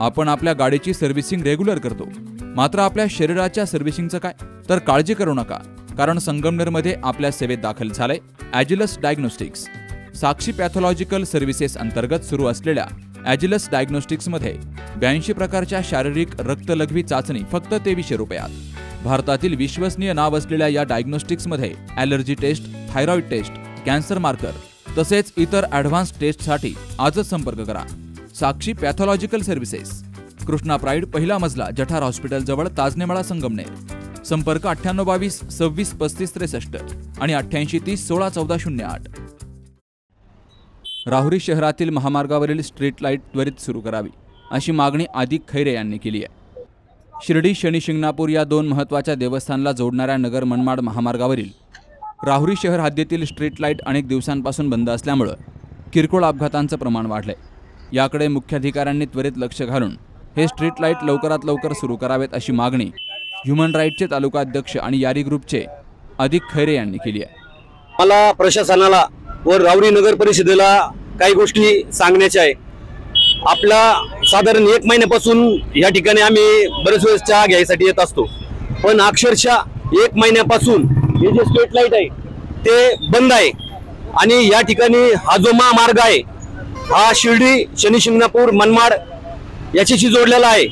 आपण आपल्या गाडीची सर्व्हिसिंग रेग्युलर करतो, मात्र आपल्या शरीराच्या सर्व्हिसिंगचं काय? तर काळजी करू नका, कारण संगमनेरमध्ये आपल्या सेवेत दाखल झालंय ॲजिलस डायग्नोस्टिक्स. साक्षी पॅथॉलॉजिकल सर्व्हिसेस अंतर्गत सुरू असलेल्या ॲजिलस डायग्नोस्टिक्समध्ये 82 प्रकारच्या शारीरिक रक्तलघवी चाचणी फक्त 2300 रुपयात. भारतातील विश्वसनीय नाव असलेल्या या डायग्नोस्टिक्समध्ये allergy test, thyroid test, cancer marker तसेच इतर ॲडव्हान्स टेस्टसाठी आजच संपर्क करा. Sakshi pathological services, Krishna Pride, पहिला मजला, जठार हॉस्पिटल जवळ, ताजनेमाळा, संगमनेर. संपर्क 9822 26 35 63 आणि 88 30 16 14 08. राहुरी शहरातील महामार्गावरील स्ट्रीट लाईट त्वरित सुरू करावी अशी मागणी आदिक खैरे यांनी केली आहे. शिर्डी शनी शिंगणापूर या दोन महत्त्वाच्या देवस्थानला जोडणाऱ्या नगर मनमाड महामार्गावरील राहुरी शहर हद्दीतील स्ट्रीट लाईट अनेक दिवसांपासून बंद असल्यामुळे किरकोळ अपघातांचं प्रमाण वाढलंय. याकडे मुख्याधिकाऱ्यांनी त्वरित लक्ष घालून हे स्ट्रीट लाईट लवकरात लवकर सुरू करावेत अशी मागणी ह्युमन राईटचे तालुका अध्यक्ष आणि यारी ग्रुपचे आदिक खैरे यांनी केली आहे. मला प्रशासनाला व राहुरी नगर परिषदेला काही गोष्टी सांगण्याच्या आहे. आपला साधारण 1 महिन्यापासून या ठिकाणी आम्ही बरेच वेळेस चहा घ्यायसाठी येत असतो, पण अक्षरशः 1 महिन्यापासून हे जे स्ट्रीट लाईट आहे ते बंद आहे. आणि या ठिकाणी हा जो महामार्ग आहे हा शिर्डी शनी शिंगणापूर मनमाड याच्याशी जोडलेला आहे.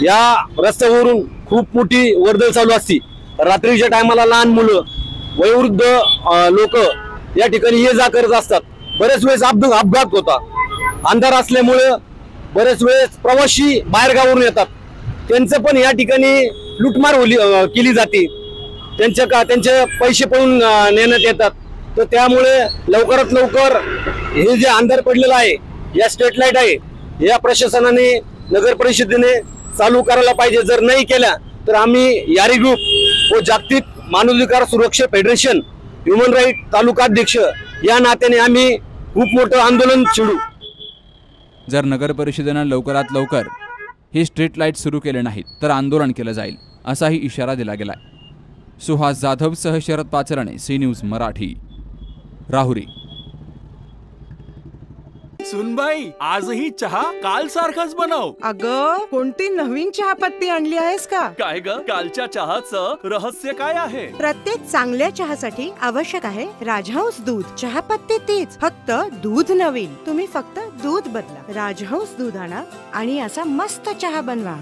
या रस्त्यावरून खूप मोठी वर्दळ चालू असते. रात्रीच्या टायमाला लहान मुलं, वयोवृद्ध लोक या ठिकाणी ये जा करत असतात. बरेच वेळेस अपघात होता. अंधार असल्यामुळे बरेच वेळेस प्रवासी बाहेर गावावरून येतात, त्यांचं पण या ठिकाणी लुटमार केली जाते. त्यांचे पैसे पळून नेण्यात येतात. तर त्यामुळे लवकरात लवकर हे जे अंधार पडलेलं आहे, या स्ट्रीट लाईट आहे, या प्रशासनाने नगर परिषदेने चालू करायला पाहिजे. जर नाही केल्या तर आम्ही यारी ग्रुप व जागतिक मानवाधिकार सुरक्षा फेडरेशन ह्युमन राईट तालुका अध्यक्ष या नात्याने आम्ही खूप मोठं आंदोलन छेडू. जर नगर परिषदेनं लवकरात लवकर ही स्ट्रीट लाईट सुरू केले नाहीत तर आंदोलन केलं जाईल असाही इशारा दिला गेलाय. सुहास जाधव सह शरद पाचरणे, सी न्यूज मराठी, राहुरी. सुनबाई, आजही चहा काल सारखाच बनव. अगं, कोणती नवीन चहापत्ती आणली आहेस का? काय ग, कालच्या चहाचं रहस्य काय आहे? प्रत्येक चांगल्या चहासाठी आवश्यक आहे राजहंस दूध. चहापत्ती तीच, फक्त दूध नवीन. तुम्ही फक्त दूध बदला. राजहंस दूध आणा आणि असा मस्त चहा बनवा.